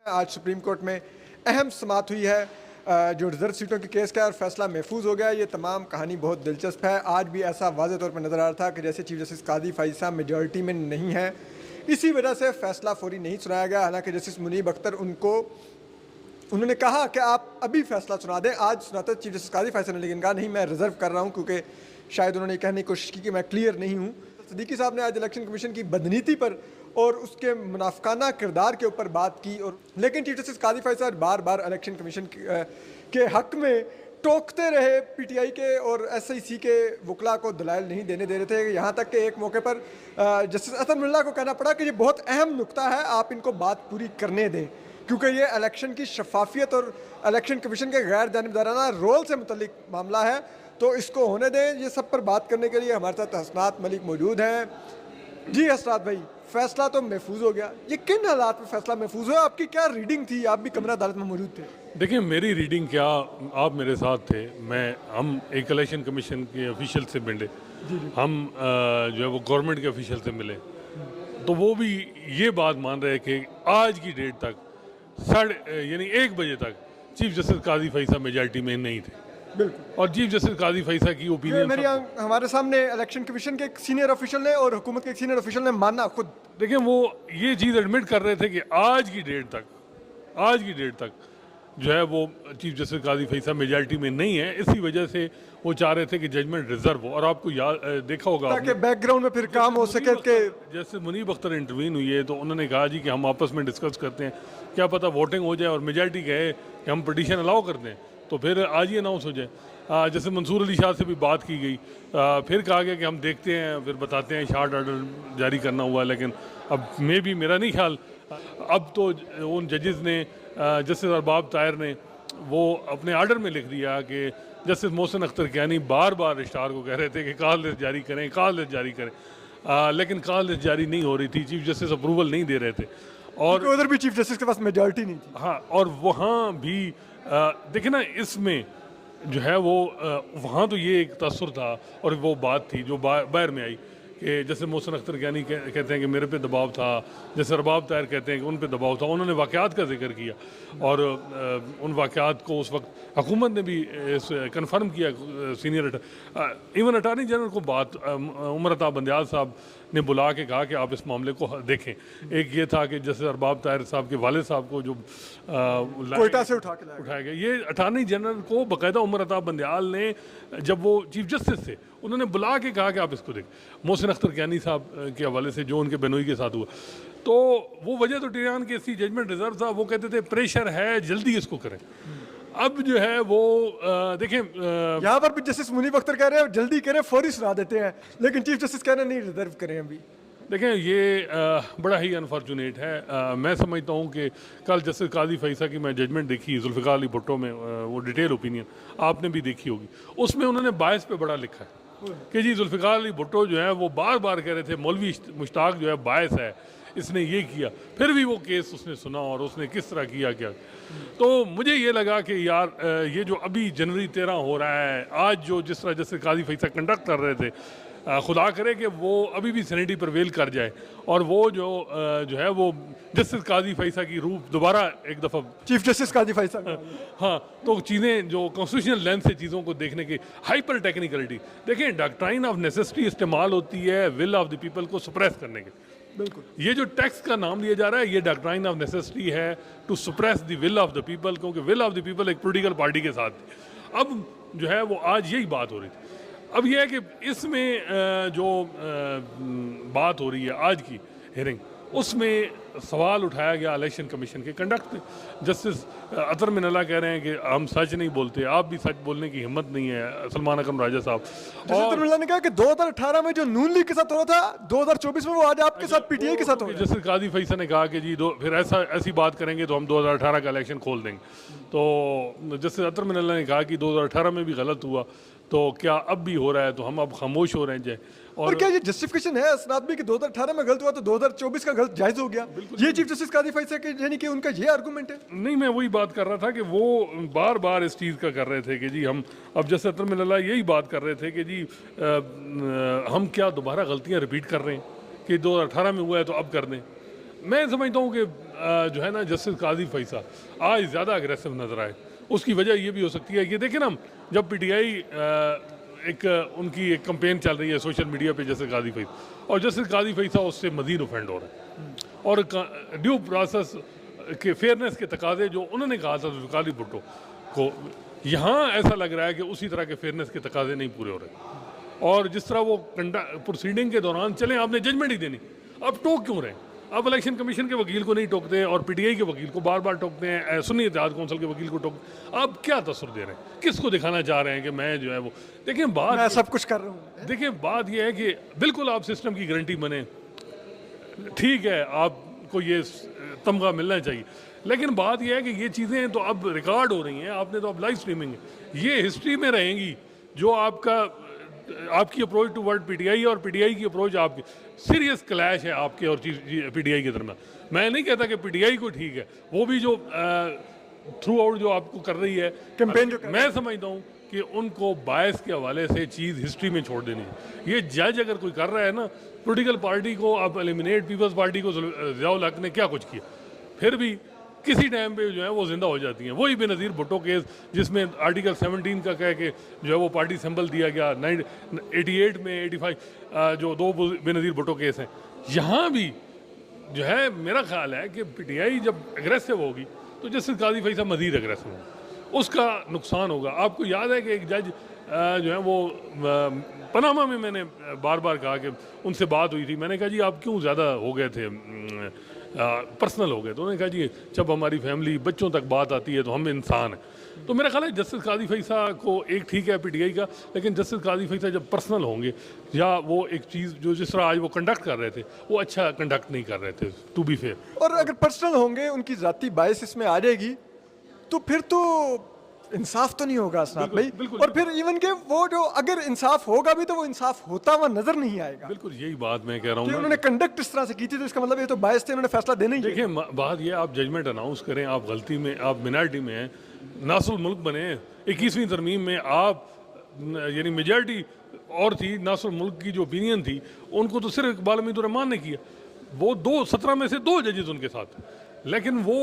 आज supreme court में अहम समाअत हुई है। जो रिजर्व सीटों के केस का है और फैसला महफूज हो गया। ये तमाम कहानी बहुत दिलचस्प है। आज भी ऐसा वाज़ेह तौर पर नज़र आ रहा था कि जैसे चीफ जस्टिस कादी फाइज़ साहब मेजॉरिटी में नहीं है, इसी वजह से फैसला फौरी नहीं सुनाया गया। हालांकि जस्टिस मुनीब अख्तर उन्होंने कहा कि आप अभी फैसला सुना दें, आज सुनाते चीफ जस्टिस कादी फाइज़ ने, लेकिन कहा नहीं, मैं रिजर्व कर रहा हूँ, क्योंकि शायद उन्होंने कहने की कोशिश की कि मैं क्लियर नहीं हूँ। सिद्दीकी साहब ने आज इलेक्शन कमीशन की बदनीति पर और उसके मुनाफिकाना किरदार के ऊपर बात की, और लेकिन चीफ जस्टिस कादी फाइज़ साहब बार बार इलेक्शन कमीशन के हक में टोकते रहे। पीटीआई के और एसआईसी के वकला को दलाइल नहीं देने दे रहे थे। यहाँ तक कि एक मौके पर जस्टिस असद मुल्ला को कहना पड़ा कि ये बहुत अहम नुक्ता है, आप इनको बात पूरी करने दें, क्योंकि ये इलेक्शन की शफाफियत और इलेक्शन कमीशन के गैर जानिबदाराना रोल से मुतल्लिक मामला है, तो इसको होने दें। ये सब पर बात करने के लिए हमारे साथ हसनात मलिक मौजूद हैं। जी हसनात भाई, फैसला तो महफूज हो गया, ये किन हालात में फैसला महफूज हुआ? आपकी क्या रीडिंग थी? आप भी कमरा अदालत में मौजूद थे। देखिए, मेरी रीडिंग क्या, आप मेरे साथ थे, हम एक इलेक्शन कमीशन के ऑफिशियल से मिले, हम जो है वो गवर्नमेंट के ऑफिशियल से मिले, तो वो भी ये बात मान रहे कि आज की डेट तक यानी 1 बजे तक चीफ जस्टिस कादी फैसला मेजॉरिटी में नहीं थे। बिल्कुल। और चीफ जस्टिस कादी फैसला की ओपिनियन हमारे सामने इलेक्शन कमीशन के एक सीनियर ऑफिशियल ने और हुकूमत के एक सीनियर ऑफिशियल ने माना खुद। देखिए, वो ये चीज़ एडमिट कर रहे थे कि आज की डेट तक जो है वो चीफ जस्टिस कादी फैसला मेजॉरिटी में नहीं है। इसी वजह से वो चाह रहे थे कि जजमेंट रिजर्व हो। और आपको याद देखा होगा ताकि बैकग्राउंड में फिर काम हो सके कि जैसे मुनीब अख्तर इंटरवीन हुई है, तो उन्होंने कहा जी कि हम आपस में डिस्कस करते हैं, क्या पता वोटिंग हो जाए और मेजॉरिटी कहे कि हम पिटीशन अलाउ कर दें, तो फिर आज ही अनाउंस हो जाए। जैसे मंसूर अली शाह से भी बात की गई, फिर कहा गया कि हम देखते हैं, फिर बताते हैं, शार्ट ऑर्डर जारी करना हुआ। लेकिन अब मेरा नहीं ख्याल, अब तो उन जजेस ने, जस्टिस अरबाब ताहिर ने, वो अपने आर्डर में लिख दिया कि जस्टिस मोहसिन अख्तर कियानी बार बार रजिस्ट्रार को कह रहे थे कि कॉल लिस्ट जारी करें, लेकिन कॉल लिस्ट जारी नहीं हो रही थी, चीफ जस्टिस अप्रूवल नहीं दे रहे थे। और उधर भी चीफ जस्टिस के पास मेजॉरिटी नहीं थी। हाँ, और वहाँ भी देखिए ना, इसमें जो है वो वहाँ तो ये एक तसर था और वो बात थी जो बाहर में आई कि जैसे मोहसिन अख्तर कियानी कहते हैं कि मेरे पे दबाव था, जैसे अरबाब ताहिर कहते हैं कि उन पे दबाव था। उन्होंने वाक़यात का जिक्र किया और उन वाक़यात को उस वक्त हुकूमत ने भी कन्फर्म किया। सीनियर इवन अटार्नी जनरल को बात उमर अता बंदयाल साहब ने बुला के कहा कि आप इस मामले को देखें। एक ये था कि जैसे अरबाब ताहिर साहब के वालिद साहब को जो कोयटा से उठाया गया, ये अटार्नी जनरल को बाकायदा उमर अता बंदयाल ने, जब वो चीफ जस्टिस थे, उन्होंने बुला के कहा कि आप इसको देखें। मोहसिन अख्तर कियानी साहब के हवाले से जो उनके बेनोई के साथ हुआ, तो वो वजह तो टीरान के सी जजमेंट रिजर्व था। वो कहते थे प्रेशर है, जल्दी इसको करें। अब जो है वो देखें, यहाँ पर भी जस्टिस मुनीब अख्तर कह रहे हैं जल्दी करें, फौरी सुना देते हैं, लेकिन चीफ जस्टिस कह रहे हैं नहीं, रिजर्व करें अभी। देखें, ये बड़ा ही अनफॉर्चुनेट है। मैं समझता हूँ कि कल जस्टिस कादी फैसला की मैं जजमेंट देखी जुल्फ़िकार अली भुट्टो में, वो डिटेल ओपिनियन आपने भी देखी होगी, उसमें उन्होंने बायस पे बड़ा लिखा है कि जी जुल्फ़िकार अली भुट्टो जो है वो बार बार कह रहे थे मौलवी मुश्ताक जो है बायस है, इसने ये किया, फिर भी वो केस उसने सुना और उसने किस तरह किया क्या। तो मुझे ये लगा कि यार ये जो अभी जनवरी 13 हो रहा है, आज जो जिस तरह जैसे कादी फैसला कंडक्ट कर रहे थे, खुदा करे कि वो अभी भी सैनिटी प्रिवेल कर जाए और वो जो है वो जस्टिस कादी फैसला की रूप दोबारा एक दफ़ा चीफ जस्टिस कादी फैसला हाँ, तो चीज़ें जो कॉन्स्टिट्यूशनल लेंस से चीज़ों को देखने की हाइपर टेक्निकलिटी, देखें, डॉक्ट्राइन ऑफ नेसेसिटी इस्तेमाल होती है विल ऑफ द पीपल को सप्रेस करने के। बिल्कुल, ये जो टैक्स का नाम लिया जा रहा है, ये डॉक्ट्राइन ऑफ नेसेसिटी है to suppress the will of the people, क्योंकि विल ऑफ द पीपल एक पॉलिटिकल पार्टी के साथ थी। अब जो है वो आज यही बात हो रही थी। अब यह है कि इसमें जो बात हो रही है आज की हियरिंग, उसमें सवाल उठाया गया इलेक्शन कमीशन के कंडक्ट पे। जस्टिस अतर मिनल्ला कह रहे हैं कि हम सच नहीं बोलते, आप भी सच बोलने की हिम्मत नहीं है, सलमान अकरम राजा साहब। और मिनल्ला ने कहा कि 2018 में जो नून लीग के साथ हो रहा था, 2024 में वो आज आपके साथ पीटीआई के साथ हो रहा है। जस्टिस कादी फैसला ने कहा कि जी फिर ऐसी बात करेंगे तो हम 2018 का इलेक्शन खोल देंगे। तो जस्टिस अतर मिनल्ला ने कहा कि 2018 में भी गलत हुआ, तो क्या अब भी हो रहा है, तो हम अब खामोश हो रहे हैं जाए। और क्या ये जस्टिफिकेशन है असनाद भी कि 2018 में गलत हुआ तो 2024 का गलत जायज हो गया? ये चीफ जस्टिस कादी फैसला के यानी कि उनका ये आर्गुमेंट है? नहीं, मैं वही बात कर रहा था कि वो बार बार इस चीज़ का कर रहे थे कि जी हम अब, जैसे अतर मिनल्ला यही बात कर रहे थे कि जी हम क्या दोबारा गलतियां रिपीट कर रहे हैं कि 2018 में हुआ है तो अब कर दें। मैं समझता हूँ कि जो है ना जस्टिस काजी फैसा आज ज़्यादा अग्रेसिव नज़र आए, उसकी वजह ये भी हो सकती है कि देखें ना, जब पीटीआई उनकी एक कंपेन चल रही है सोशल मीडिया पे जस्टिस काजी फैसा, और जस्टिस काजी फैसा उससे मजीद ऑफेंड हो रहा है, और ड्यू प्रोसेस के फेयरनेस के तकाजे जो उन्होंने कहा था जुल्फ़िकार भुट्टो को, यहाँ ऐसा लग रहा है कि उसी तरह के फेयरनेस के तकाजे नहीं पूरे हो रहे। और जिस तरह वो प्रोसीडिंग के दौरान चलें आपने जजमेंट ही देनी, अब टोक क्यों रहे? अब इलेक्शन कमीशन के वकील को नहीं टोकते और पीटीआई के वकील को बार बार टोकते हैं, सुन्नी इत्तेहाद कौंसिल के वकील को टोकते। आप क्या तसर दे रहे हैं? किसको दिखाना चाह रहे हैं कि मैं जो है वो? देखिए बात, मैं सब कुछ कर रहा हूँ। देखिए बात यह है कि बिल्कुल आप सिस्टम की गारंटी बने, ठीक है, आपको ये तमगा मिलना चाहिए, लेकिन बात यह है कि ये चीज़ें तो अब रिकॉर्ड हो रही हैं, आपने तो अब लाइव स्ट्रीमिंग है, ये हिस्ट्री में रहेंगी जो आपकी अप्रोच टू वर्ड पीटीआई और पीटीआई की अप्रोच आपकी सीरियस क्लैश है आपके और पीटीआई के दरमियान। मैं नहीं कहता कि पीटीआई को ठीक है, वो भी जो थ्रू आउट जो आपको कर रही है कैंपेन जो मैं समझता हूँ कि उनको बायस के हवाले से चीज़ हिस्ट्री में छोड़ देनी है। ये जज अगर कोई कर रहा है ना, पॉलिटिकल पार्टी को आप एलिमिनेट, पीपल्स पार्टी को ज़ियाउल हक ने क्या कुछ किया, फिर भी किसी टाइम पे जो है वो जिंदा हो जाती हैं। वही बेनज़ीर भुट्टो केस जिसमें आर्टिकल 17 का कह के जो है वो पार्टी सिंबल दिया गया, 88 में 85 जो दो बेनज़ीर भुट्टो केस हैं, यहाँ भी जो है मेरा ख्याल है कि पीटीआई जब एग्रेसिव होगी तो जस्टिस काजी फैसा मज़ीद एग्रेसिव होगा, उसका नुकसान होगा। आपको याद है कि एक जज जो है वो पनामा में मैंने बार बार कहा कि उनसे बात हुई थी, मैंने कहा जी आप क्यों ज़्यादा हो गए थे, पर्सनल हो गए, तो उन्होंने कहा जी जब हमारी फैमिली बच्चों तक बात आती है तो हम इंसान हैं। तो मेरा ख्याल है जस्टिस काजी फैसा को एक ठीक है पीटीआई का, लेकिन जस्टिस काजी फैसा जब पर्सनल होंगे या वो एक चीज़ जो जिस तरह आज वो कंडक्ट कर रहे थे वो अच्छा कंडक्ट नहीं कर रहे थे, टू बी फेयर। और अगर पर्सनल होंगे, उनकी जाती बायस इसमें आ जाएगी, तो फिर तो इंसाफ तो नहीं होगा असनाद भाई। बिल्कुल। और फिर इवन के वो जो अगर इंसाफ होगा भी तो वो इंसाफ होता हुआ नजर नहीं आएगा। बिल्कुल यही बात मैं कह रहा कि हूँ। उन्होंने कंडक्ट इस तरह से की थी तो इसका मतलब ये तो बायस थे, उन्होंने फैसला देना ही है। देखिए बात ये, आप जजमेंट अनाउंस करें, आप गलती में, आप मिनॉरिटी में हैं, नासुल मुल्क बने, 21वीं तरमीम में आप यानी मेजॉरिटी और थी, नासुल मुल्क की जो ओपिनियन थी उनको तो सिर्फ इकबाल हमीद रहमान ने किया, वो 17 में से 2 जजेस उनके साथ, लेकिन वो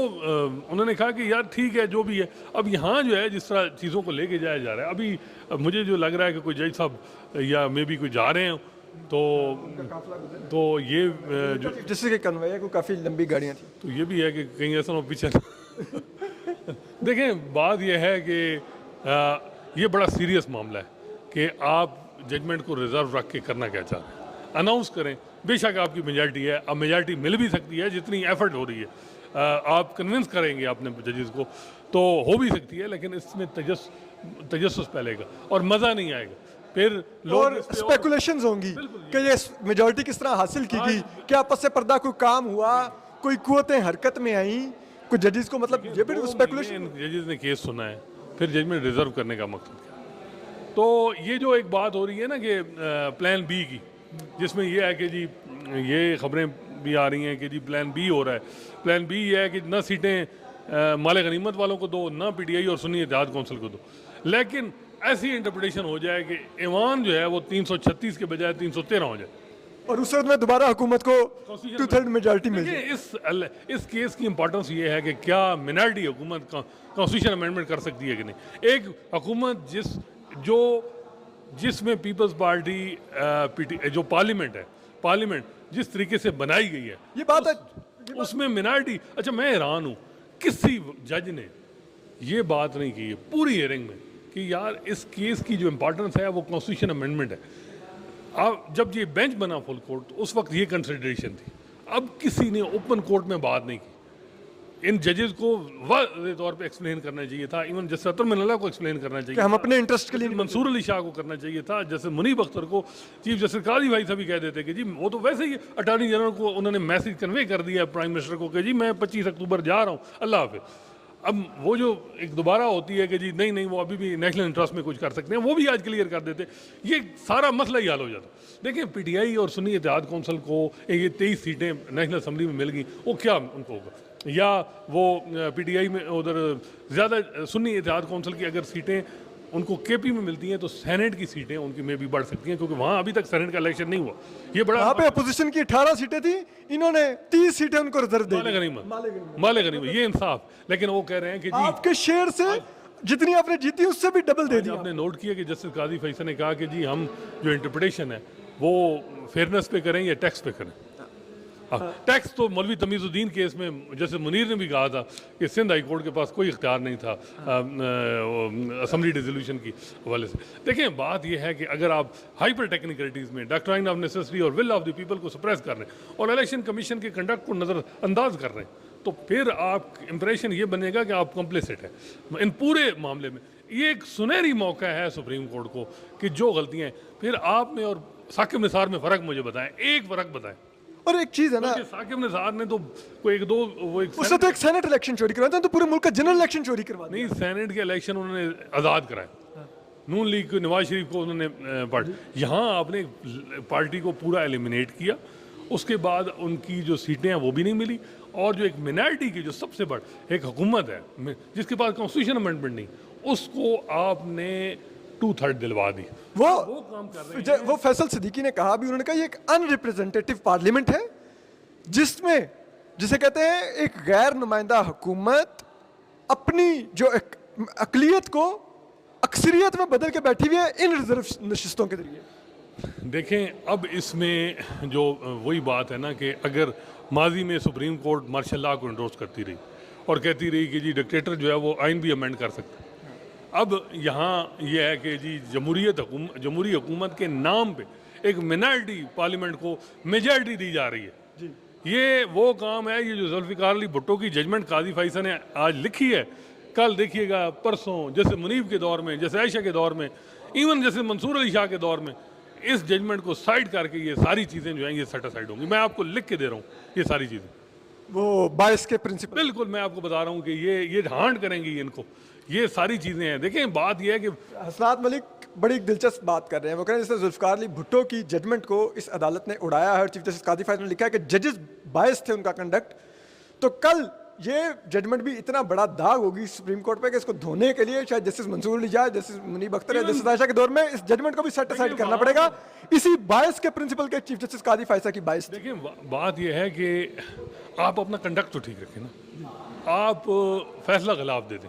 उन्होंने कहा कि यार ठीक है जो भी है। अब यहाँ जो है जिस तरह चीज़ों को लेके जाया जा रहा है, अभी मुझे जो लग रहा है कि कोई जज साहब या मे भी कोई जा रहे हैं तो ये जिससे कि कन्वे को काफ़ी लंबी गाड़ियाँ थी, तो ये भी है कि कहीं ऐसा ना हो पीछे देखें बात यह है कि ये बड़ा सीरियस मामला है कि आप जजमेंट को रिजर्व रख के करना क्या चाह रहे हैं, अनाउंस करें। बेशक आपकी मेजॉरिटी है, अब मेजॉरिटी मिल भी सकती है जितनी एफर्ट हो रही है, आप कन्विंस करेंगे अपने जजेस को तो हो भी सकती है, लेकिन इसमें तजस्सुस फैलेगा और मज़ा नहीं आएगा। फिर और स्पेकुलेशंस होंगी कि ये मेजॉरिटी किस तरह हासिल की गई, क्या आपस से पर्दा कोई काम हुआ, कोई कुव्वतें हरकत में आई, कोई जजेस को मतलब ये भी स्पेकुलेशन। जजेस ने केस सुना है, फिर जजमेंट रिजर्व करने का मकसद क्या? तो ये जो एक बात हो रही है ना कि प्लान बी की, जिसमें ये है कि जी ये खबरें भी आ रही हैं कि जी प्लान बी हो रहा है। प्लान बी ये है कि न सीटें माले गनीमत वालों को दो, ना पीटीआई और सुन्नी इत्तेहाद कौंसिल को दो, लेकिन ऐसी इंटरप्रिटेशन हो जाए कि ईवान जो है वो 336 के बजाय 313 हो जाए और उस वक्त में दोबारा हुकूमत को 2/3 मेजॉरिटी मिल जाए। इस केस की इंपॉर्टेंस ये है कि क्या मिनॉरिटी हुकूमत कॉन्स्टिट्यूशन अमेंडमेंट कर सकती है कि नहीं। एक हुकूमत जिसमें पीपल्स पार्टी जो पार्लियामेंट है, पार्लियामेंट जिस तरीके से बनाई गई है, ये बात है, उसमें मिनॉरिटी, अच्छा मैं हैरान हूँ किसी जज ने ये बात नहीं की है पूरी हियरिंग में कि यार इस केस की जो इंपॉर्टेंस है वो कॉन्स्टिट्यूशन अमेंडमेंट है। अब जब ये बेंच बना फुल कोर्ट उस वक्त ये कंसिडरेशन थी, अब किसी ने ओपन कोर्ट में बात नहीं की। इन जजेस को वाज़ेह तौर पे एक्सप्लेन करना चाहिए था, इवन जस्टिस अतर मिनल्ला को एक्सप्लेन करना चाहिए, कि हम अपने इंटरेस्ट के लिए मंसूर अली शाह को करना चाहिए था, जैसे मुनीब अख्तर को चीफ जस्टिस काजी भाई साहब भी कह देते कि जी वो तो वैसे ही अटॉर्नी जनरल को उन्होंने मैसेज कन्वे कर दिया प्राइम मिनिस्टर को कि जी मैं 25 अक्टूबर जा रहा हूँ, अल्लाह हाफिज़। अब वो जो एक दोबारा होती है कि जी नहीं नहीं वो अभी भी नेशनल इंटरेस्ट में कुछ कर सकते हैं, वो भी आज क्लियर कर देते, ये सारा मसला ही हल हो जाता। देखिए पीटीआई और सुन्नी इत्तेहाद कौंसिल को ये 23 सीटें नेशनल असम्बली में मिल गई, वो क्या उनको होगा, या वो पीटीआई में उधर ज़्यादा सुन्नी इत्तेहाद कौंसिल की अगर सीटें उनको केपी में मिलती हैं तो सेनेट की सीटें उनकी में भी बढ़ सकती हैं, क्योंकि वहाँ अभी तक सेनेट का इलेक्शन नहीं हुआ। ये बड़ा वहाँ पे अपोजिशन की 18 सीटें थी, इन्होंने 30 सीटें उनको रिजर्व दे दी। माले गनीमत, ये इंसाफ। लेकिन वो कह रहे हैं कि जी आपके शेयर से जितनी आपने जीती उससे भी डबल दे दिया। आपने नोट किया कि जस्टिस काजी फैसल ने कहा कि जी हम जो इंटरप्रिटेशन है वो फेयरनेस पे करें या टैक्स पे करें। टैक्स तो मौलवी तमीज़ुद्दीन केस में जैसे मुनीर ने भी कहा था कि सिंध हाई कोर्ट के पास कोई इख्तियार नहीं था असम्बली डिसोल्यूशन की हवाले से। देखें, बात यह है कि अगर आप हाइपर टेक्निकलिटीज़ में डॉक्ट्राइन ऑफ नेसेसिटी और विल ऑफ द पीपल को सप्रेस कर रहे हैं और इलेक्शन कमीशन के कंडक्ट को नज़रअंदाज कर रहे हैं, तो फिर आप इंप्रेशन ये बनेगा कि आप कम्प्लिसिट है इन पूरे मामले में। ये एक सुनहरी मौका है सुप्रीम कोर्ट को कि जो गलतियाँ हैं, फिर आप में और साकिब निसार में फ़र्क मुझे बताएं, एक फ़र्क बताएं। और एक चीज है ना, साकिब निसार ने तो कोई एक दो वो एक उसने तो एक सेनेट इलेक्शन चोरी करवाया था, तो पूरे मुल्क का जनरल इलेक्शन चोरी करवा दिया। नहीं, सेनेट के इलेक्शन उन्होंने आज़ाद कराए, नून लीग को नवाज शरीफ को उन्होंने यहाँ आपने पार्टी को पूरा एलिमिनेट किया। उसके बाद उनकी जो सीटें हैं वो भी नहीं मिली, और जो एक मिनॉरिटी की जो सबसे बड़ एक हुकूमत है जिसके पास कॉन्स्टिट्यूशन अमेंडमेंट नहीं, उसको आपने 2/3 दिलवा दी। वो काम कर रहे हैं। वो फैसल सिद्दीकी ने कहा भी, उन्होंने कहा ये एक अनरिप्रेजेंटेटिव पार्लियामेंट है जिसमें जिसे कहते हैं एक गैर नुमाइंदा हुकूमत अपनी जो अकलियत को अक्सरियत में बदल के बैठी हुई है इन रिजर्व नशिस्तों के जरिए। देखें, अब इसमें जो वही बात है ना कि अगर माजी में सुप्रीम कोर्ट मार्शल लॉ को इंडोर्स करती रही और कहती रही कि जी डिक्टेटर जो है वो आइन भी अमेंड कर सकता है, अब यहाँ ये है कि जी जमहूरी हुकूमत के नाम पे एक मिनॉरिटी पार्लियामेंट को मेजॉरिटी दी जा रही है। ये वो काम है, ये जो जुल्फ़िकार अली भुट्टो की जजमेंट काजी फैसल ने आज लिखी है, कल देखिएगा परसों जैसे मुनीब के दौर में, जैसे आयशा के दौर में, इवन जैसे मंसूर अली शाह के दौर में, इस जजमेंट को साइड करके ये सारी चीज़ें जो हैं ये सेटिस्फाइड होंगी। मैं आपको लिख के दे रहा हूँ ये सारी चीज़ें, वो बायस के प्रिंसिपल, बिल्कुल मैं आपको बता रहा हूँ कि ये हांड करेंगी इनको, ये सारी चीज़ें हैं। देखें, बात यह है कि हसनात मलिक बड़ी दिलचस्प बात कर रहे हैं। वो कह रहे हैं जैसे जुल्फ़िकार अली भुट्टो की जजमेंट को इस अदालत ने उड़ाया है और चीफ जस्टिस काजी फैसल ने लिखा है कि जजेस बायस थे उनका कंडक्ट, तो कल ये जजमेंट भी इतना बड़ा दाग होगी सुप्रीम कोर्ट पे कि इसको धोने के लिए शायद जस्टिस मंसूर अली जाए, जस्टिस मुनीब अख्तर है, जस्टिस आयशा के दौर में इस जजमेंट को भी सेट असाइड करना पड़ेगा इसी बायस के प्रिंसिपल के चीफ जस्टिस काजी फैसल की बायस। देखिए, बात यह है कि आप अपना कंडक्ट तो ठीक रखें ना, आप फैसला खिलाफ दे दें।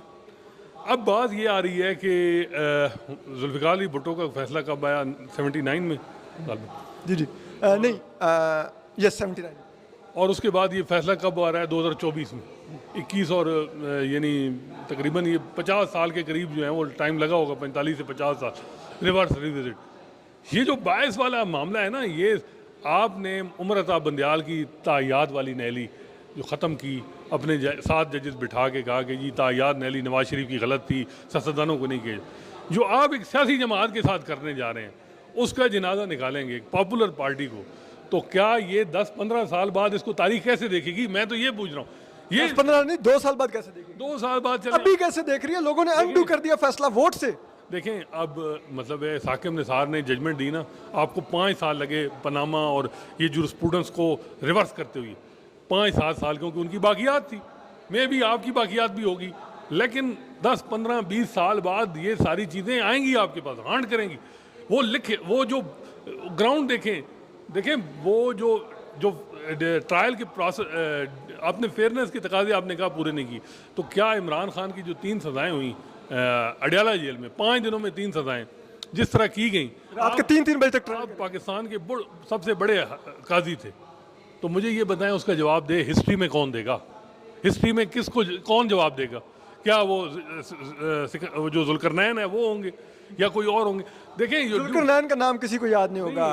अब बात ये आ रही है कि जुल्फ़िकार अली भुट्टो का फैसला कब आया? 79 में जी नहीं, यस 79। और उसके बाद ये फैसला कब आ रहा है? 2024 में 21 और यानी तकरीबन ये 50 साल के करीब जो है वो टाइम लगा होगा, 45 से 50 साल रिवर्स रिविजिट। ये जो बायस वाला मामला है ना, ये आपने उमर अता बंदियाल की तायाद वाली नैली जो ख़त्म की, अपने 7 जजेस बिठा के कहा कि जी तायाद नैली नवाज शरीफ की गलत थी, सियासतदानों को नहीं किए, जो आप एक सियासी जमात के साथ करने जा रहे हैं, उसका जनाजा निकालेंगे एक पॉपुलर पार्टी को, तो क्या ये 10-15 साल बाद इसको तारीख कैसे देखेगी? मैं तो ये पूछ रहा हूँ। ये 15 नहीं, 2 साल बाद कैसे देखेगी? 2 साल बाद चले, अभी कैसे देख रही है? लोगों ने अनडू कर दिया फैसला वोट से। देखें, अब मतलब है साकिब निसार ने जजमेंट दी ना, आपको 5 साल लगे पनामा और ये जुरिस्प्रूडेंस को रिवर्स करते हुए, 5-7 साल, क्योंकि उनकी बाकियात थी, मे भी आपकी बाकियात भी होगी, लेकिन 10-15-20 साल बाद ये सारी चीज़ें आएंगी आपके पास, हांड करेंगी। वो लिखे, वो जो ग्राउंड देखें वो जो ट्रायल के प्रोसेस, आपने फेयरनेस के तकाजे आपने कहा पूरे नहीं की, तो क्या इमरान खान की जो 3 सज़ाएँ हुई अडियाला जेल में, 5 दिनों में 3 सज़ाएँ जिस तरह की गई, रात के 3-3 बजे तक आप पाकिस्तान के सबसे बड़े काजी थे, तो मुझे ये बताएं उसका जवाब दे हिस्ट्री में कौन देगा? हिस्ट्री में किसको कौन जवाब देगा? क्या वो जो जुल्करनैन है वो होंगे या कोई और होंगे? देखें, जुल्करनैन का नाम किसी को याद नहीं होगा,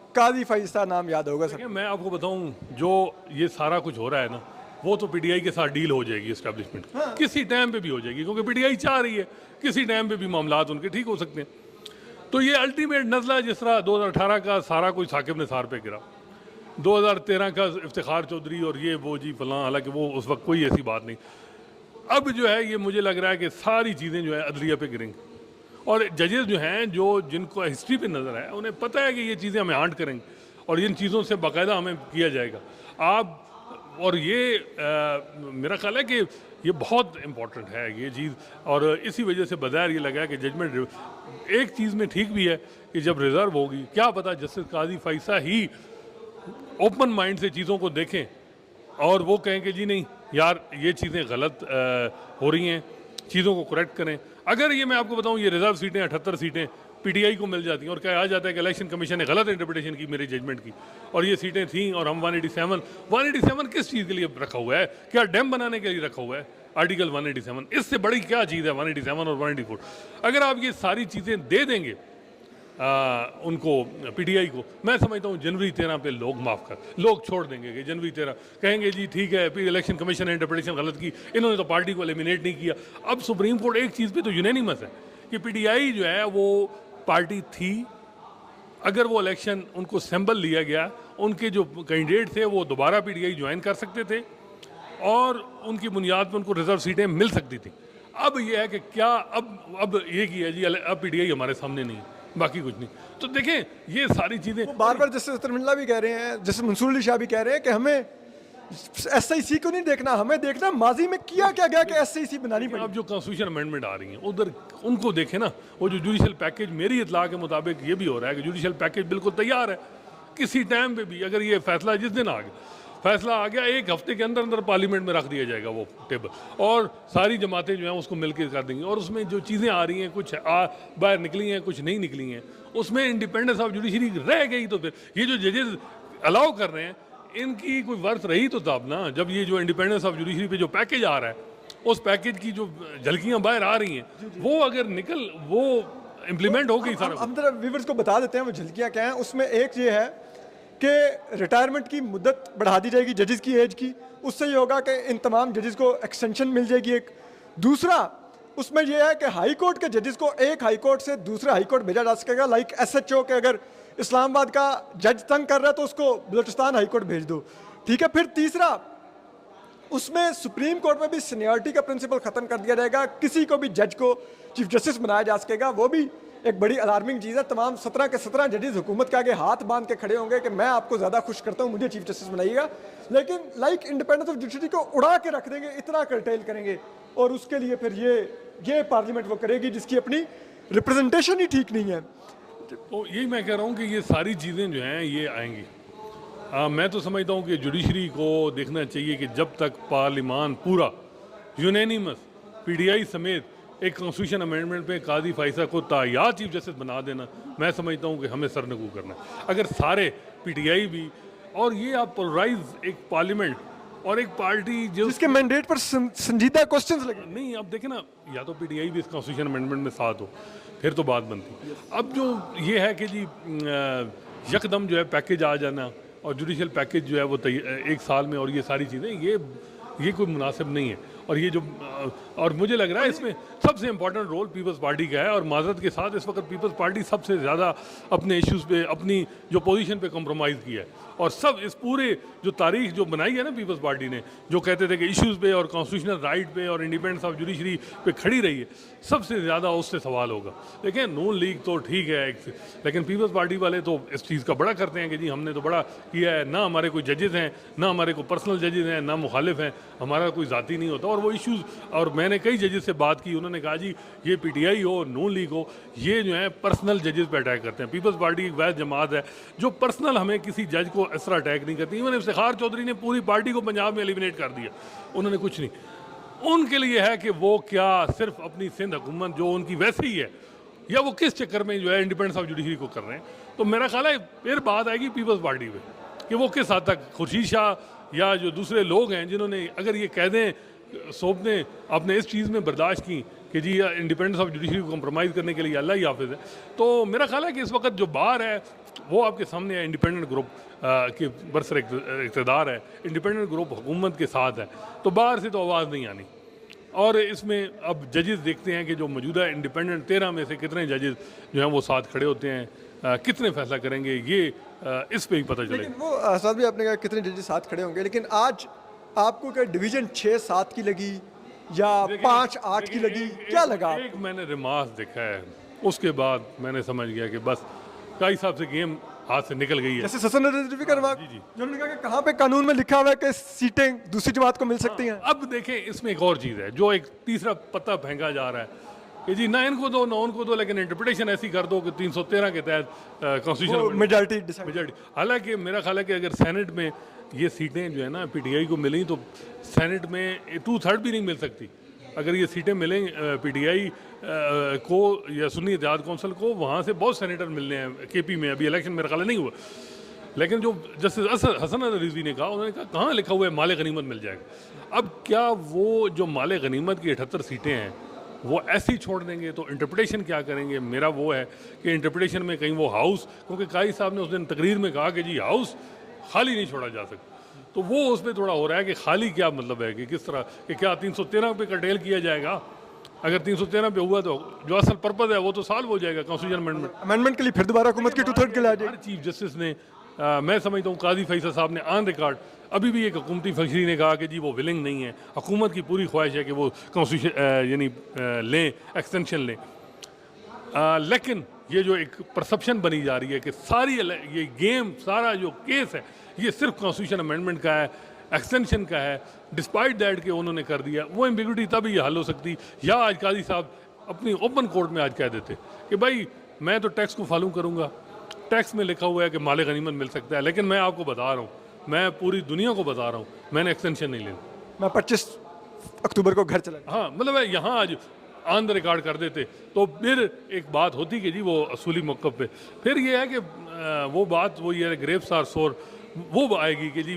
काजी फैसल नाम याद होगा सब। मैं आपको बताऊं, जो ये सारा कुछ हो रहा है ना, वो तो पीटीआई के साथ डील हो जाएगी एस्टेब्लिशमेंट, किसी टाइम पे भी हो जाएगी, क्योंकि पीटीआई चाह रही है किसी टाइम पे भी मामलात उनके ठीक हो सकते हैं। तो ये अल्टीमेट नज़ला जिस तरह 2018 का सारा कुछ साकिब निसार पे गिरा, 2013 का इफ्तिखार चौधरी और ये वो जी फलां, हालांकि वो उस वक्त कोई ऐसी बात नहीं। अब जो है ये मुझे लग रहा है कि सारी चीज़ें जो है अदलिया पे गिरेंगी, और जजेस जो हैं जिनको हिस्ट्री पे नज़र है उन्हें पता है कि ये चीज़ें हमें हांट करेंगे और इन चीज़ों से बाकायदा हमें किया जाएगा। आप और ये मेरा ख्याल है कि ये बहुत इम्पोर्टेंट है ये चीज़। और इसी वजह से बज़ाहिर ये लगा कि जजमेंट एक चीज़ में ठीक भी है कि जब रिज़र्व होगी, क्या पता जस्टिस काजी फैसला ही ओपन माइंड से चीज़ों को देखें और वो कहें कि जी नहीं यार ये चीज़ें गलत हो रही हैं, चीज़ों को करेक्ट करें। अगर ये मैं आपको बताऊं ये रिजर्व सीटें 78 सीटें पीटीआई को मिल जाती हैं और क्या आ जाता है कि इलेक्शन कमीशन ने गलत इंटरप्रिटेशन की मेरी जजमेंट की और ये सीटें थीं और हम 187 किस चीज़ के लिए रखा हुआ है? क्या डैम बनाने के लिए रखा हुआ है? आर्टिकल 187 इससे बड़ी क्या चीज़ है 187 और 184? अगर आप ये सारी चीज़ें दे देंगे उनको पीटीआई को, मैं समझता हूँ जनवरी 13 पे लोग छोड़ देंगे कि जनवरी 13 कहेंगे जी ठीक है फिर इलेक्शन कमीशन ने इंटरप्रिटेशन गलत की, इन्होंने तो पार्टी को एलिमिनेट नहीं किया। अब सुप्रीम कोर्ट एक चीज़ पे तो यूनानिमस है कि पीटीआई जो है वो पार्टी थी, अगर वो इलेक्शन उनको सैंपल लिया गया, उनके जो कैंडिडेट थे वो दोबारा पीटीआई ज्वाइन कर सकते थे और उनकी बुनियाद पर उनको रिजर्व सीटें मिल सकती थी। अब ये है कि क्या अब ये किया जी अब पीटीआई हमारे सामने नहीं, बाकी कुछ नहीं। तो देखें ये सारी चीज़ें बार बार जस्टिस अख्तर मिल्ला भी कह रहे हैं, जस्टिस मंसूर अली शाह भी कह रहे हैं कि हमें एसआईसी को नहीं देखना, हमें देखना माजी में किया क्या गया कि एसआईसी बनानी पड़ी। अब जो कॉन्स्टिट्यूशन अमेंडमेंट आ रही हैं उधर उनको देखें ना, वो जो जुडिशल पैकेज मेरी इतला के मुताबिक ये भी हो रहा है कि जुडिशल पैकेज बिल्कुल तैयार है, किसी टाइम पे भी अगर ये फैसला जिस दिन आ गया फैसला आ गया एक हफ्ते के अंदर अंदर पार्लियामेंट में रख दिया जाएगा वो टेबल और सारी जमातें जो हैं उसको मिलकर कर देंगी। और उसमें जो चीज़ें आ रही हैं कुछ बाहर निकली हैं कुछ नहीं निकली हैं, उसमें इंडिपेंडेंस ऑफ जुडिशरी रह गई। तो फिर ये जो जजेस अलाउ कर रहे हैं इनकी कोई वर्थ रही तो तब ना, जब ये जो इंडिपेंडेंस ऑफ जुडिशरी पे जो पैकेज आ रहा है उस पैकेज की जो झलकियाँ बाहर आ रही हैं वो अगर वो इम्प्लीमेंट हो गई सारा। हम जरा व्यूअर्स को बता देते हैं वो झलकियाँ क्या हैं। उसमें एक ये है कि रिटायरमेंट की मुद्दत बढ़ा दी जाएगी जजेस की एज की, उससे ये होगा कि इन तमाम जजेस को एक्सटेंशन मिल जाएगी एक। दूसरा उसमें यह है कि हाई कोर्ट के जजेस को एक हाई कोर्ट से दूसरे हाई कोर्ट भेजा जा सकेगा, लाइक एसएचओ के अगर इस्लामाबाद का जज तंग कर रहा है तो उसको बलूचिस्तान हाई कोर्ट भेज दो, ठीक है। फिर तीसरा उसमें सुप्रीम कोर्ट में भी सीनियरिटी का प्रिंसिपल खत्म कर दिया जाएगा, किसी को भी जज को चीफ जस्टिस बनाया जा सकेगा, वो भी एक बड़ी अलार्मिंग चीज़ है। तमाम 17 के 17 जजेस हुकूमत के आगे हाथ बांध के खड़े होंगे कि मैं आपको ज़्यादा खुश करता हूँ, मुझे चीफ जस्टिस बनाइएगा, लेकिन लाइक इंडिपेंडेंस ऑफ जुडिशरी को उड़ा के रख देंगे, इतना कर्टेल करेंगे और उसके लिए फिर ये पार्लियामेंट वो करेगी जिसकी अपनी रिप्रेजेंटेशन ही ठीक नहीं है। तो यही मैं कह रहा हूँ कि ये सारी चीज़ें जो हैं ये आएंगी। मैं तो समझता हूँ कि जुडिशरी को देखना चाहिए कि जब तक पार्लियामान पूरा यूनानिमस पीटीआई समेत एक कॉन्स्टिट्यूशन अमेंडमेंट पे काजी फैसला को तायात चीफ जस्टिस बना देना, मैं समझता हूँ कि हमें सरनगू करना है। अगर सारे पीटीआई भी और ये आप पोलराइज एक पार्लियामेंट और एक पार्टी जो जिसके मैंडेट पर संजीदा क्वेश्चंस लगे, नहीं अब देखें ना, या तो पीटीआई भी इस कॉन्स्टिट्यूशन अमेंडमेंट में साथ हो फिर तो बात बनती। अब जो ये है कि जी यकदम जो है पैकेज आ जाना और जुडिशल पैकेज जो है वो एक साल में और ये सारी चीज़ें ये कोई मुनासिब नहीं है। और ये जो और मुझे लग रहा है इसमें सबसे इंपॉर्टेंट रोल पीपल्स पार्टी का है और माजरत के साथ इस वक्त पीपल्स पार्टी सबसे ज़्यादा अपने इश्यूज़ पे अपनी जो पोजीशन पे कॉम्प्रोमाइज़ किया है और सब इस पूरे जो तारीख जो बनाई है ना पीपल्स पार्टी ने, जो कहते थे कि इश्यूज़ पे और कॉन्स्टिट्यूशनल राइट पे और इंडिपेंडेंस ऑफ जुडिशरी पे खड़ी रही है, सबसे ज़्यादा उससे सवाल होगा। देखिए नून लीग तो ठीक है लेकिन पीपल्स पार्टी वाले तो इस चीज़ का बड़ा करते हैं कि जी हमने तो बड़ा किया है, ना हमारे कोई जजेस हैं ना हमारे कोई पर्सनल जजेस हैं ना मुखालिफ हैं, हमारा कोई ज़ाती नहीं होता। और वो इश्यूज़ और मैंने कई जजेस से बात की, उन्होंने कहा जी ये पीटीआई हो नून लीग हो ये जो है पर्सनल जजेस पे अटैक करते हैं। पीपल्स पार्टी एक वैध जमात है जो पर्सनल हमें किसी जज को इस तरह अटैक नहीं करती। इवन इफ्तिखार चौधरी ने पूरी पार्टी को पंजाब में एलिमिनेट कर दिया, उन्होंने कुछ नहीं। उनके लिए है कि वो क्या सिर्फ अपनी सिंध हुकूमत जो उनकी वैसे ही है या वो किस चक्कर में जो है इंडिपेंडेंस ऑफ जुडिशरी को कर रहे हैं। तो मेरा ख्याल है फिर बात आएगी पीपल्स पार्टी पे कि वो किस हद तक खुर्शीद शाह या जो दूसरे लोग हैं जिन्होंने अगर ये कह दें सोप ने आपने इस चीज़ में बर्दाश्त की कि जी इंडिपेंडेंस ऑफ जुडिशरी को कम्प्रोमाइज़ करने के लिए अल्लाह ही हाफिज़ है। तो मेरा ख्याल है कि इस वक्त जो बाहर है वो आपके सामने है, इंडिपेंडेंट ग्रुप के बरसर इक़्तिदार है, इंडिपेंडेंट ग्रुप हुकूमत के साथ है, तो बाहर से तो आवाज़ नहीं आनी। और इसमें अब जजेस देखते हैं कि जो मौजूदा इंडिपेंडेंट 13 में से कितने जजेस जो हैं वो साथ खड़े होते हैं, कितने फैसला करेंगे ये इस पे ही पता चलेगा। लेकिन वो साथ भी आपने कहा कितने जजेस साथ खड़े होंगे, लेकिन आज आपको क्या डिवीजन 6-7 की लगी या 5-8 की लगी, क्या लगा? एक मैंने रिमार्क देखा है उसके बाद मैंने समझ गया कि बस काई साहब से गेम हाथ से निकल गई है। जैसे ससन रिजवी का रिमार्क, जी, जी। जिन्होंने कहा कि कहाँ पे कानून में लिखा हुआ है कि सीटें दूसरी जमात को मिल सकती हैं। अब देखें इसमें एक और चीज़ है जो एक तीसरा पत्ता फेंका जा रहा है कि जी ना इनको दो ना उनको दो, लेकिन इंटरप्रिटेशन ऐसी कर दो कि 313 के तहत कॉन्स्टिट्यूशन मेजॉरिटी डिसाइड। मेजॉरिटी। हालांकि मेरा ख्याल है कि अगर सेनेट में ये सीटें जो है ना पीटीआई को मिली तो सेनेट में 2/3 भी नहीं मिल सकती। अगर ये सीटें मिलें पीटीआई को या सुन्नी इत्तेहाद कौंसिल को, वहाँ से बहुत सेनेटर मिलने हैं केपी में। अभी इलेक्शन मेरा ख्याल है नहीं हुआ, लेकिन जो जस्टिस हसन रिजवी ने कहा, उन्होंने कहा कहाँ लिखा हुआ है माले गनीमत मिल जाएगा। अब क्या वो जो माले गनीमत की 78 सीटें हैं वो ऐसी छोड़ देंगे तो इंटरप्रिटेशन क्या करेंगे? मेरा वो है कि इंटरप्रिटेशन में कहीं वो हाउस, क्योंकि काई साहब ने उस दिन तकरीर में कहा कि जी हाउस खाली नहीं छोड़ा जा सकता, तो वो उस पर थोड़ा हो रहा है कि खाली क्या मतलब है कि किस तरह कि क्या 313 पे कर्टेल किया जाएगा? अगर 313 पे हुआ तो जो असल पर्पज़ है वो तो सॉल्व हो जाएगा कॉन्स्टिट्यूशन अमेंडमेंट। अमेंडमेंट के लिए फिर दोबारा हुकूमत की 2/3 के लिए आ जाएगी। हर चीफ जस्टिस ने मैं समझता हूँ काजी फैसल साहब ने ऑन रिकॉर्ड अभी भी एक हुकूमती फंक्शनरी ने कहा कि जी वो विलिंग नहीं है। हुकूमत की पूरी ख्वाहिश है कि वो कॉन्स्टिट्यूशन यानी लें, एक्सटेंशन लें। लेकिन ये जो एक परसेप्शन बनी जा रही है कि सारी ये गेम, सारा जो केस है ये सिर्फ कॉन्स्टिट्यूशन अमेंडमेंट का है, एक्सटेंशन का है, डिस्पाइट दैट कि उन्होंने कर दिया। वो एम्बिग्यूटी तभी हल हो सकती, या आज काजी साहब अपनी ओपन कोर्ट में आज कह देते कि भाई मैं तो टैक्स को फॉलो करूँगा, टैक्स में लिखा हुआ है कि माले गनीमत मिल सकता है, लेकिन मैं आपको बता रहा हूँ, मैं पूरी दुनिया को बता रहा हूँ, मैंने एक्सटेंशन नहीं लेना। मैं 25 अक्टूबर को घर चला गया। हाँ, मतलब है यहाँ आज ऑन द रिकॉर्ड कर देते तो फिर एक बात होती कि जी वो असूली मौक़िफ़ पे। फिर ये है कि वो बात वो ये ग्रेप्स आर सोर वो आएगी कि जी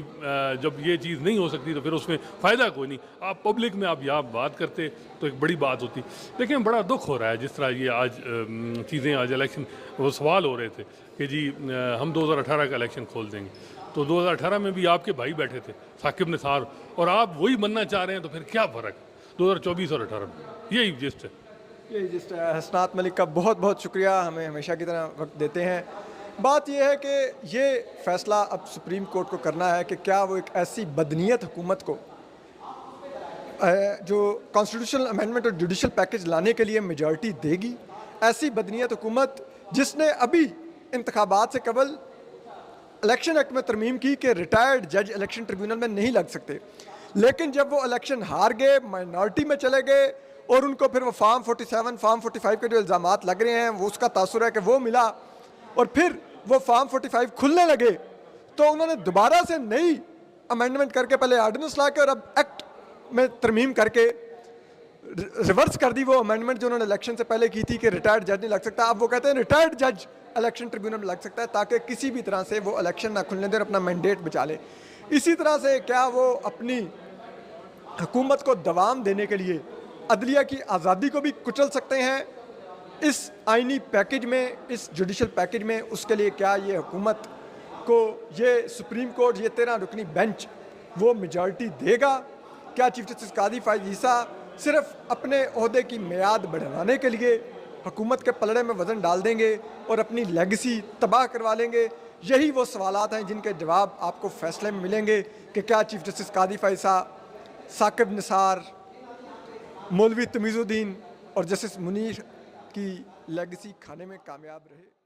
जब ये चीज़ नहीं हो सकती तो फिर उसमें फ़ायदा कोई नहीं। आप पब्लिक में आप यहाँ बात करते तो एक बड़ी बात होती। देखिए बड़ा दुख हो रहा है जिस तरह ये आज चीज़ें आज इलेक्शन वो सवाल हो रहे थे कि जी हम 2018 का इलेक्शन खोल देंगे, तो 2018 में भी आपके भाई बैठे थे साकिब निसार, और आप वही बनना चाह रहे हैं, तो फिर क्या फ़र्क 2024 और 18 में? यही जिस्ट है। यही जिस्ट है। हसनात मलिक का बहुत बहुत शुक्रिया, हमें हमेशा की तरह वक्त देते हैं। बात यह है कि ये फ़ैसला अब सुप्रीम कोर्ट को करना है कि क्या वो एक ऐसी बदनीयत हुकूमत को जो कॉन्स्टिट्यूशनल अमेंडमेंट और जुडिशल पैकेज लाने के लिए मेजॉरिटी देगी। ऐसी बदनीयत हुकूमत जिसने अभी इंतखाबात से कबल इलेक्शन एक्ट में तरमीम की कि रिटायर्ड जज इलेक्शन ट्रिब्यूनल में नहीं लग सकते, लेकिन जब वो इलेक्शन हार गए, माइनॉरिटी में चले गए और उनको फिर वो फार्म 47, फार्म 45 के जो इल्ज़ामात लग रहे हैं वो उसका तासुर है कि वो मिला, और फिर वो फार्म 45 खुलने लगे, तो उन्होंने दोबारा से नई अमेंडमेंट करके पहले आर्डिनेंस ला के और अब एक्ट में तरमीम करके रिवर्स कर दी वो अमेंडमेंट जो उन्होंने इलेक्शन से पहले की थी कि रिटायर्ड जज नहीं लग सकता। अब वो कहते हैं रिटायर्ड जज इलेक्शन ट्रिब्यूनल में लग सकता है, ताकि किसी भी तरह से वो इलेक्शन ना खुलने दें और अपना मैंडेट बचा ले। इसी तरह से क्या वो अपनी हुकूमत को दवाम देने के लिए अदलिया की आज़ादी को भी कुचल सकते हैं इस आइनी पैकेज में, इस जुडिशल पैकेज में? उसके लिए क्या ये हुकूमत को ये सुप्रीम कोर्ट, ये 13 रुकनी बेंच वो मेजॉरिटी देगा? क्या चीफ जस्टिस कादी फायद ईसा सिर्फ अपने ओहदे की मियाद बढ़ाने के लिए हुकूमत के पलड़े में वज़न डाल देंगे और अपनी लेगेसी तबाह करवा लेंगे? यही वो सवालात हैं जिनके जवाब आपको फैसले में मिलेंगे कि क्या चीफ जस्टिस कादी फायद ईसा, साकिब निसार, मौलवी तमीज़ुद्दीन और जस्टिस मुनीर की लेगेसी खाने में कामयाब रहे।